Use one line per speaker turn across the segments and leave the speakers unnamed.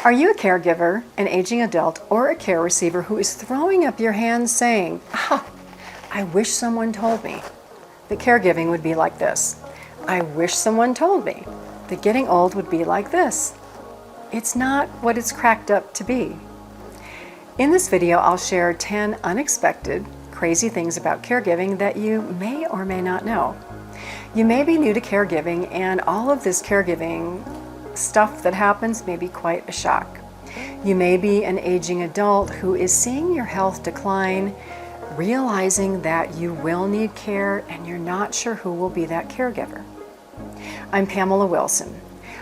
Are you a caregiver, an aging adult, or a care receiver who is throwing up your hands saying, I wish someone told me that caregiving would be like this. I wish someone told me that getting old would be like this. It's not what it's cracked up to be. In this video, I'll share 10 unexpected, crazy things about caregiving that you may or may not know. You may be new to caregiving, and all of this caregiving stuff that happens may be quite a shock. You may be an aging adult who is seeing your health decline, realizing that you will need care and you're not sure who will be that caregiver. I'm Pamela Wilson.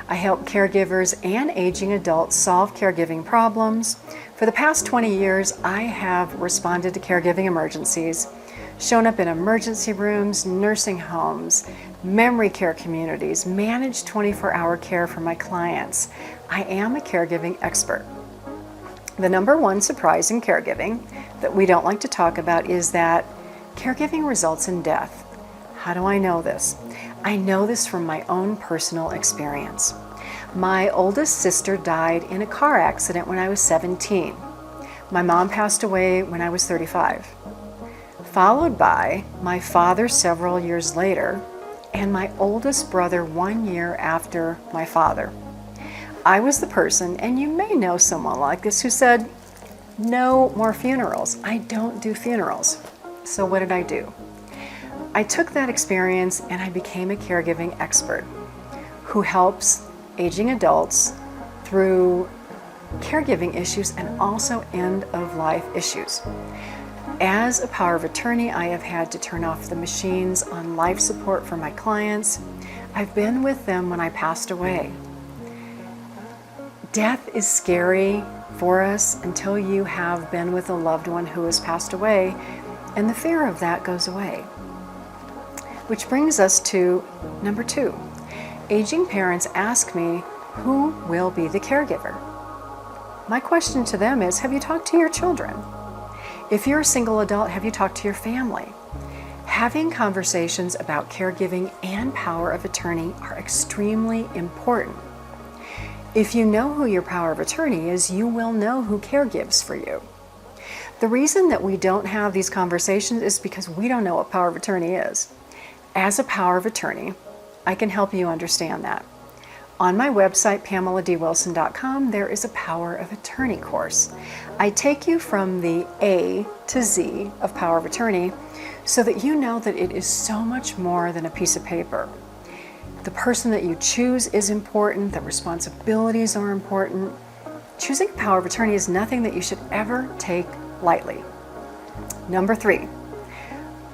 I help caregivers and aging adults solve caregiving problems. For the past 20 years, I have responded to caregiving emergencies, shown up in emergency rooms, nursing homes, memory care communities, managed 24-hour care for my clients. I am a caregiving expert. The number one surprise in caregiving that we don't like to talk about is that caregiving results in death. How do I know this? I know this from my own personal experience. My oldest sister died in a car accident when I was 17. My mom passed away when I was 35. Followed by my father several years later, and my oldest brother 1 year after my father. I was the person, and you may know someone like this, who said, no more funerals. I don't do funerals. So what did I do? I took that experience and I became a caregiving expert who helps aging adults through caregiving issues and also end-of-life issues. As a power of attorney, I have had to turn off the machines on life support for my clients. I've been with them when I passed away. Death is scary for us until you have been with a loved one who has passed away, and the fear of that goes away. Which brings us to number 2. Aging parents ask me, who will be the caregiver? My question to them is, have you talked to your children? If you're a single adult, have you talked to your family? Having conversations about caregiving and power of attorney are extremely important. If you know who your power of attorney is, you will know who caregives for you. The reason that we don't have these conversations is because we don't know what power of attorney is. As a power of attorney, I can help you understand that. On my website, PamelaDWilson.com, there is a Power of Attorney course. I take you from the A to Z of Power of Attorney so that you know that it is so much more than a piece of paper. The person that you choose is important, the responsibilities are important. Choosing a Power of Attorney is nothing that you should ever take lightly. Number 3,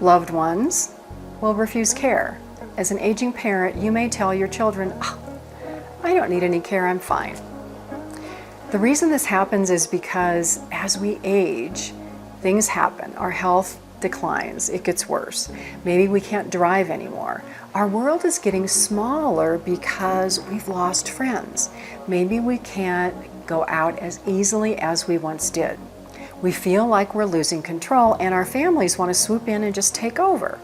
loved ones will refuse care. As an aging parent, you may tell your children, I don't need any care, I'm fine. The reason this happens is because as we age, things happen. Our health declines, it gets worse. Maybe we can't drive anymore. Our world is getting smaller because we've lost friends. Maybe we can't go out as easily as we once did. We feel like we're losing control, and our families want to swoop in and just take over.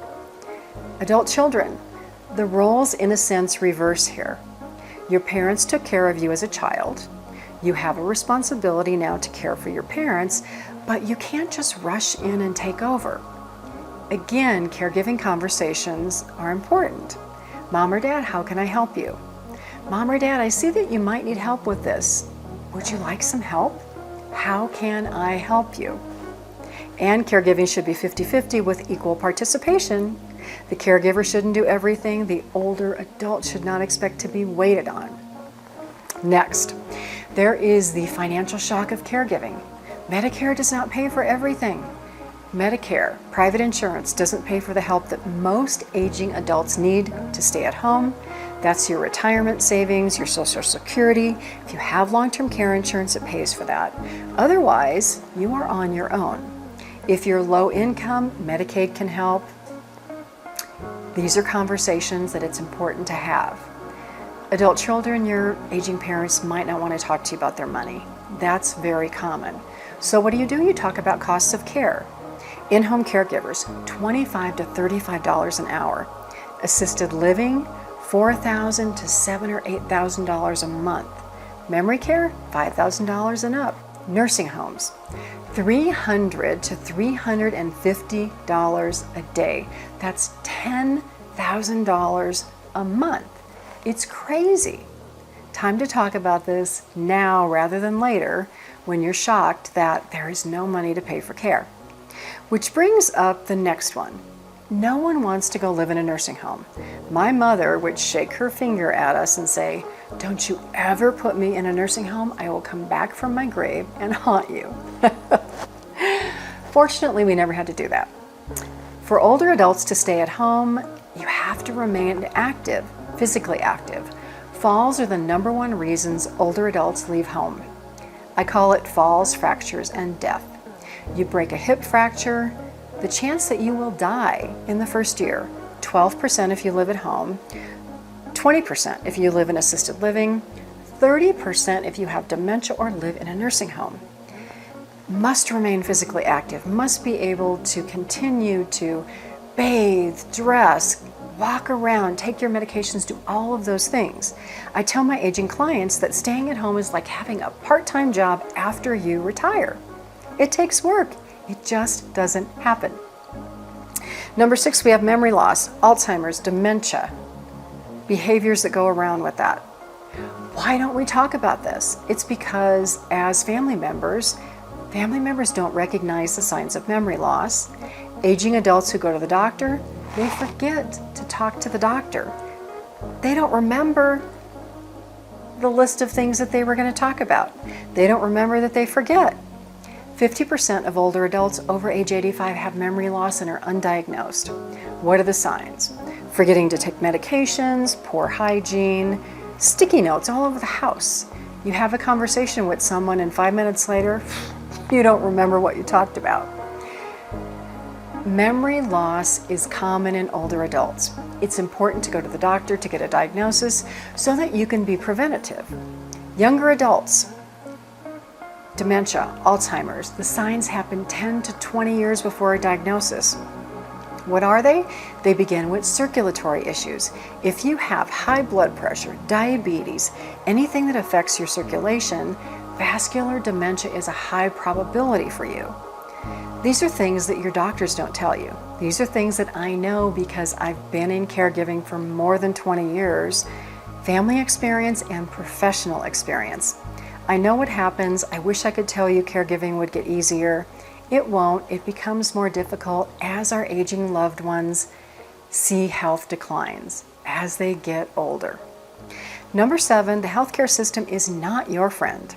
Adult children, the roles in a sense reverse here. Your parents took care of you as a child. You have a responsibility now to care for your parents, but you can't just rush in and take over. Again, caregiving conversations are important. Mom or Dad, how can I help you? Mom or Dad, I see that you might need help with this. Would you like some help? How can I help you? And caregiving should be 50-50 with equal participation. The caregiver shouldn't do everything. The older adult should not expect to be waited on. Next, there is the financial shock of caregiving. Medicare does not pay for everything. Medicare, private insurance, doesn't pay for the help that most aging adults need to stay at home. That's your retirement savings, your Social Security. If you have long-term care insurance, it pays for that. Otherwise, you are on your own. If you're low income, Medicaid can help. These are conversations that it's important to have. Adult children, your aging parents might not want to talk to you about their money. That's very common. So what do? You talk about costs of care. In-home caregivers, $25 to $35 an hour. Assisted living, $4,000 to $7,000 or $8,000 a month. Memory care, $5,000 and up. Nursing homes, $300 to $350 a day. That's $10,000 a month. It's crazy. Time to talk about this now rather than later when you're shocked that there is no money to pay for care. Which brings up the next one. No one wants to go live in a nursing home. My mother would shake her finger at us and say, "Don't you ever put me in a nursing home. I will come back from my grave and haunt you." Fortunately, we never had to do that. For older adults to stay at home, you have to remain active, physically active. Falls are the number one reasons older adults leave home. I call it falls, fractures, and death. You break a hip fracture, the chance that you will die in the first year, 12% if you live at home, 20% if you live in assisted living, 30% if you have dementia or live in a nursing home. Must remain physically active, must be able to continue to bathe, dress, walk around, take your medications, do all of those things. I tell my aging clients that staying at home is like having a part-time job after you retire. It takes work. It just doesn't happen. Number 6, we have memory loss, Alzheimer's, dementia, behaviors that go around with that. Why don't we talk about this? It's because as family members don't recognize the signs of memory loss. Aging adults who go to the doctor, they forget to talk to the doctor. They don't remember the list of things that they were going to talk about. They don't remember that they forget. 50% of older adults over age 85 have memory loss and are undiagnosed. What are the signs? Forgetting to take medications, poor hygiene, sticky notes all over the house. You have a conversation with someone and 5 minutes later, you don't remember what you talked about. Memory loss is common in older adults. It's important to go to the doctor to get a diagnosis so that you can be preventative. Younger adults, dementia, Alzheimer's, the signs happen 10 to 20 years before a diagnosis. What are they? They begin with circulatory issues. If you have high blood pressure, diabetes, anything that affects your circulation, vascular dementia is a high probability for you. These are things that your doctors don't tell you. These are things that I know because I've been in caregiving for more than 20 years, family experience and professional experience. I know what happens. I wish I could tell you caregiving would get easier. It won't. It becomes more difficult as our aging loved ones see health declines as they get older. Number 7, the healthcare system is not your friend.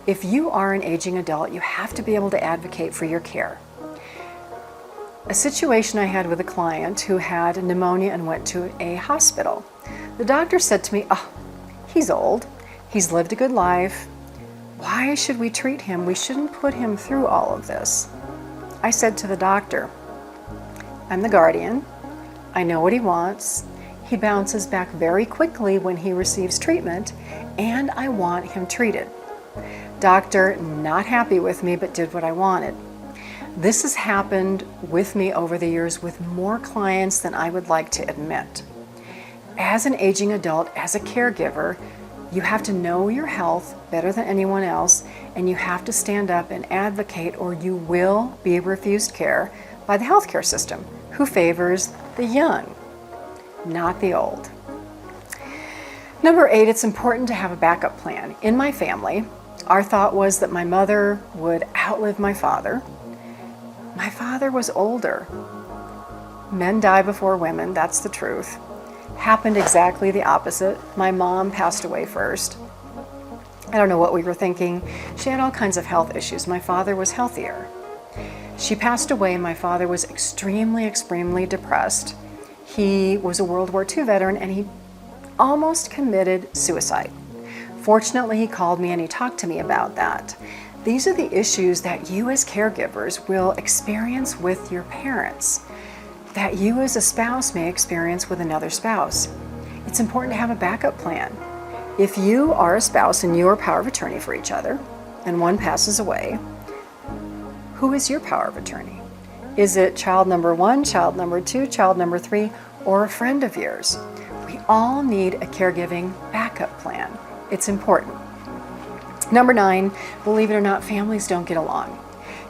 If you are an aging adult, you have to be able to advocate for your care. A situation I had with a client who had pneumonia and went to a hospital. The doctor said to me, "Oh, he's old. He's lived a good life. Why should we treat him? We shouldn't put him through all of this." I said to the doctor, "I'm the guardian. I know what he wants. He bounces back very quickly when he receives treatment, and I want him treated." Doctor, not happy with me, but did what I wanted. This has happened with me over the years with more clients than I would like to admit. As an aging adult, as a caregiver, you have to know your health better than anyone else, and you have to stand up and advocate or you will be refused care by the healthcare system, who favors the young, not the old. Number 8, it's important to have a backup plan. In my family, our thought was that my mother would outlive my father. My father was older. Men die before women, that's the truth. Happened exactly the opposite. My mom passed away first. I don't know what we were thinking. She had all kinds of health issues. My father was healthier. She passed away. My father was extremely depressed. He was a World War II veteran and he almost committed suicide. Fortunately, he called me and he talked to me about that. These are the issues that you as caregivers will experience with your parents, that you as a spouse may experience with another spouse. It's important to have a backup plan. If you are a spouse and you are power of attorney for each other, and one passes away, who is your power of attorney? Is it child number 1, child number 2, child number 3, or a friend of yours? We all need a caregiving backup plan. It's important. Number 9, believe it or not, families don't get along.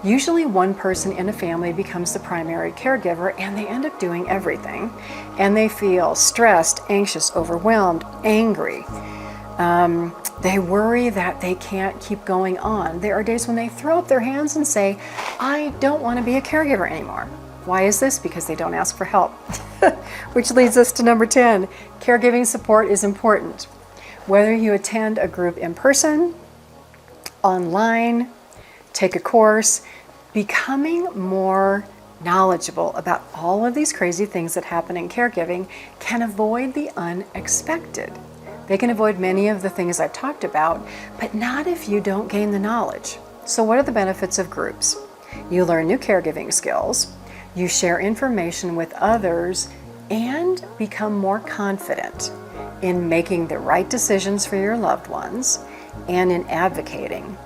Usually one person in a family becomes the primary caregiver and they end up doing everything. And they feel stressed, anxious, overwhelmed, angry. They worry that they can't keep going on. There are days when they throw up their hands and say, I don't want to be a caregiver anymore. Why is this? Because they don't ask for help. Which leads us to number 10. Caregiving support is important. Whether you attend a group in person, online, take a course, becoming more knowledgeable about all of these crazy things that happen in caregiving can avoid the unexpected. They can avoid many of the things I've talked about, but not if you don't gain the knowledge. So what are the benefits of groups? You learn new caregiving skills, you share information with others, and become more confident in making the right decisions for your loved ones and in advocating.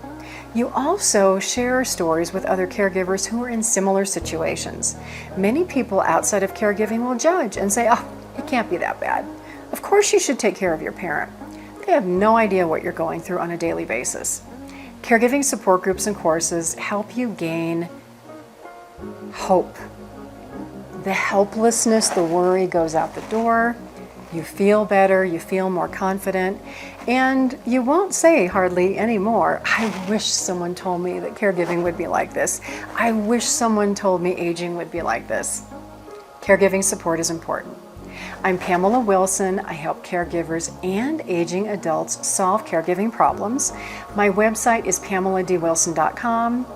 You also share stories with other caregivers who are in similar situations. Many people outside of caregiving will judge and say, oh, it can't be that bad. Of course you should take care of your parent. They have no idea what you're going through on a daily basis. Caregiving support groups and courses help you gain hope. The helplessness, the worry goes out the door. You feel better, you feel more confident, and you won't say hardly anymore, I wish someone told me that caregiving would be like this. I wish someone told me aging would be like this. Caregiving support is important. I'm Pamela Wilson. I help caregivers and aging adults solve caregiving problems. My website is PamelaDWilson.com.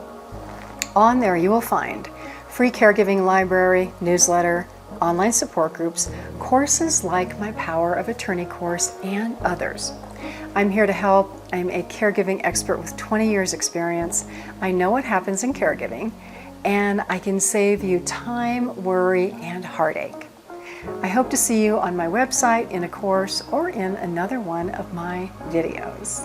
On there you will find free caregiving library, newsletter, online support groups, courses like my Power of Attorney course, and others. I'm here to help. I'm a caregiving expert with 20 years experience. I know what happens in caregiving, and I can save you time, worry, and heartache. I hope to see you on my website, in a course, or in another one of my videos.